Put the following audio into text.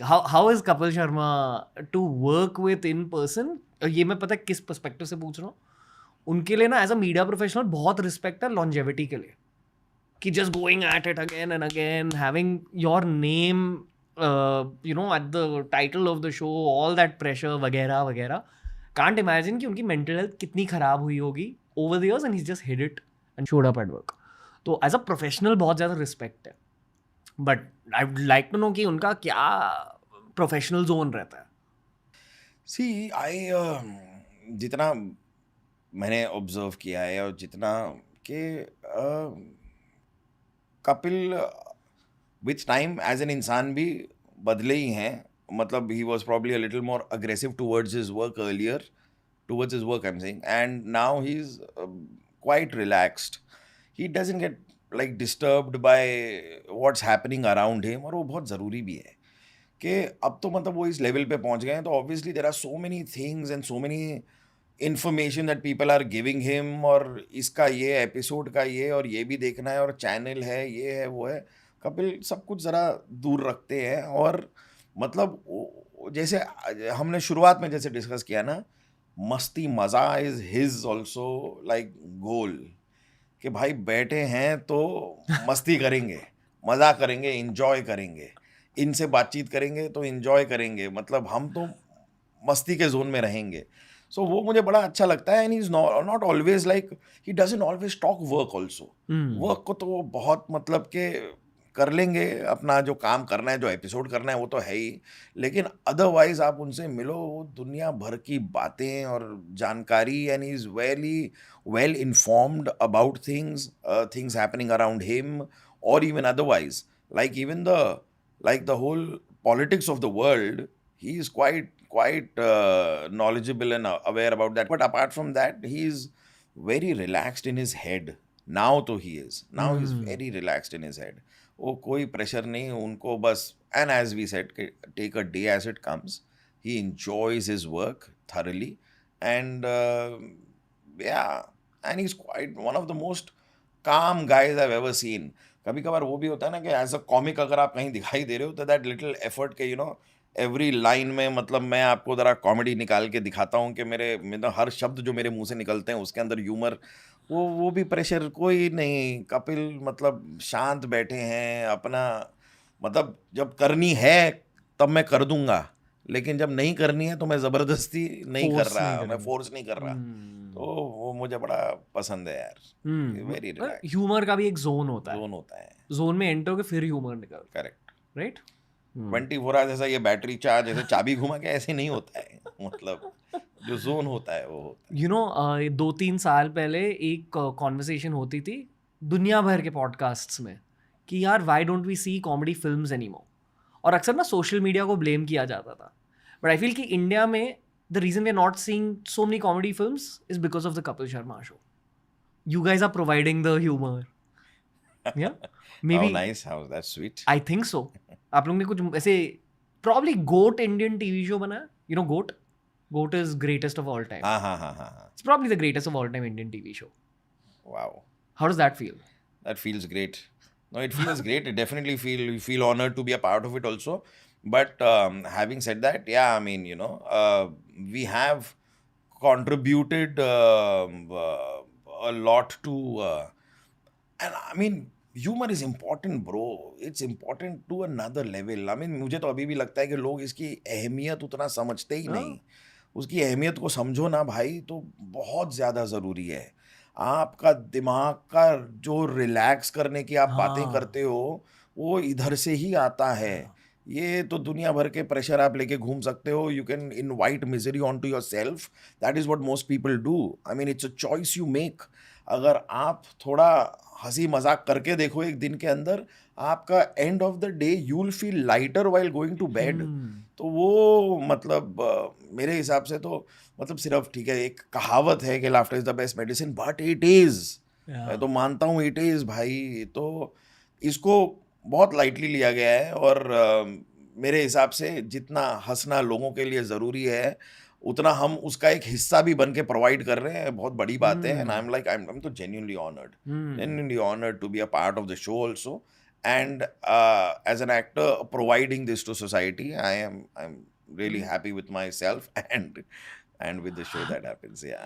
how is Kapil Sharma to work with in person? ये मैं पता है किस पर्सपेक्टिव से पूछ रहा हूँ. उनके लिए ना एज अ मीडिया प्रोफेशनल बहुत रिस्पेक्ट है लॉन्जेविटी के लिए, कि just going at it again and again, having your name you know at the title of the show, all that pressure वगैरह वगैरह. कांट इमेजिन कि उनकी मेंटल हेल्थ कितनी खराब हुई होगी over the years, and he just hid it and showed up at work. तो as a professional बहुत ज़्यादा रिस्पेक्ट है. But I would like to know कि उनका क्या प्रोफेशनल जोन रहता है. सी आई जितना मैंने ऑब्जर्व किया है और जितना कि Kapil with time as an इंसान भी बदले ही हैं. मतलब he was probably a little more aggressive towards his work earlier, towards his work I am saying, and now he is quite relaxed. He doesn't get like disturbed by what's happening around him, और वो बहुत ज़रूरी भी है कि अब तो मतलब वो इस लेवल पे पहुंच गए हैं. तो obviously there are so many things and so many information that people are giving him, और इसका ये एपिसोड का ये, और ये भी देखना है, और चैनल है, ये है, वो है. कपिल सब कुछ ज़रा दूर रखते हैं. और मतलब जैसे हमने शुरुआत में जैसे डिस्कस किया ना, मस्ती मज़ा इज़ हिज ऑल्सो लाइक गोल, कि भाई बैठे हैं तो मस्ती करेंगे, मज़ा करेंगे, इंजॉय करेंगे, इनसे बातचीत करेंगे तो इंजॉय करेंगे. मतलब हम तो मस्ती के जोन में रहेंगे. सो वो मुझे बड़ा अच्छा लगता है. And he is not always like, he doesn't always talk work also. Work को तो वो बहुत मतलब के कर लेंगे, अपना जो काम करना है, जो एपिसोड करना है वो तो है ही, लेकिन अदरवाइज आप उनसे मिलो, वो दुनिया भर की बातें और जानकारी, and he is very well informed about things happening around him, or even otherwise, like even the whole politics of the world. He is quite knowledgeable and aware about that. But apart from that, he is very relaxed in his head. Now he's very relaxed in his head. वो कोई pressure नहीं उनको, बस. And as we said, take a day as it comes. He enjoys his work thoroughly, and yeah, and he's quite one of the most calm guys I've ever seen. कभी कभार वो भी होता है ना कि एज अ कॉमिक अगर आप कहीं दिखाई दे रहे हो तो दैट लिटिल एफर्ट के एवरी लाइन में, मतलब मैं आपको ज़रा कॉमेडी निकाल के दिखाता हूँ कि मेरे मतलब हर शब्द जो मेरे मुंह से निकलते हैं उसके अंदर ह्यूमर, वो भी प्रेशर कोई नहीं. कपिल मतलब शांत बैठे हैं अपना, मतलब जब करनी है तब मैं कर दूंगा, लेकिन जब नहीं करनी है तो मैं ज़बरदस्ती नहीं कर Force नहीं रहा, मैं करेंगे. फोर्स नहीं कर रहा. तो वो मुझे बड़ा पसंद है यार. वेरी रिलैक्स ह्यूमर का भी एक जोन होता है. जोन होता है. जोन में एंटर होके फिर ह्यूमर निकल, करेक्ट. राइट. 24 आवर्स ऐसा ये बैटरी चार्ज ऐसे चाबी घुमा के ऐसे नहीं होता है. मतलब जो जोन होता है वो होता है. यू नो 2-3 साल पहले एक कॉन्वर्सेशन होती थी दुनिया भर के पॉडकास्ट्स में कि यार why don't we see comedy films anymore. और अक्सर ना सोशल मीडिया को ब्लेम किया जाता था. बट आई फील कि इंडिया में the reason we are not seeing so many comedy films is because of the Kapil Sharma show. You guys are providing the humor. Yeah, How maybe. nice, how that's sweet. I think so. आप लोग ने कुछ ऐसे probably GOAT Indian TV show बनाया. You know GOAT? GOAT is greatest of all time. हाँ. It's probably the greatest of all time Indian TV show. Wow, How does that feel? that feels great. No, it feels great. It definitely you feel honored to be a part of it also. But having said that, yeah, I mean, we have contributed a lot to, and I mean, humor is important, bro. It's important to another level. I mean, मुझे तो अभी भी लगता है कि लोग इसकी अहमियत उतना समझते ही नहीं. उसकी अहमियत को समझो ना भाई, तो बहुत ज़्यादा ज़रूरी है. आपका दिमाग का जो रिलैक्स करने की आप बातें करते हो, वो इधर से ही आता है. ये तो दुनिया भर के प्रेशर आप लेके घूम सकते हो. You can invite misery on to your self. That is what most people do. I mean, it's a choice you make. अगर आप थोड़ा हंसी मजाक करके देखो एक दिन के अंदर, आपका end of the day you will feel lighter while going to bed. तो वो मतलब मेरे हिसाब से तो मतलब सिर्फ ठीक है, एक कहावत है कि laughter is the best medicine, but it is, मैं तो मानता हूँ इट इज़ भाई. तो इसको बहुत लाइटली लिया गया है, और मेरे हिसाब से जितना हंसना लोगों के लिए ज़रूरी है, उतना हम उसका एक हिस्सा भी बन के प्रोवाइड कर रहे हैं. बहुत बड़ी बात है. एंड आई एम तो genuinely honored to be a part of the show also. and as an actor providing this to society, I'm really happy with myself and with the show that happens. Yeah.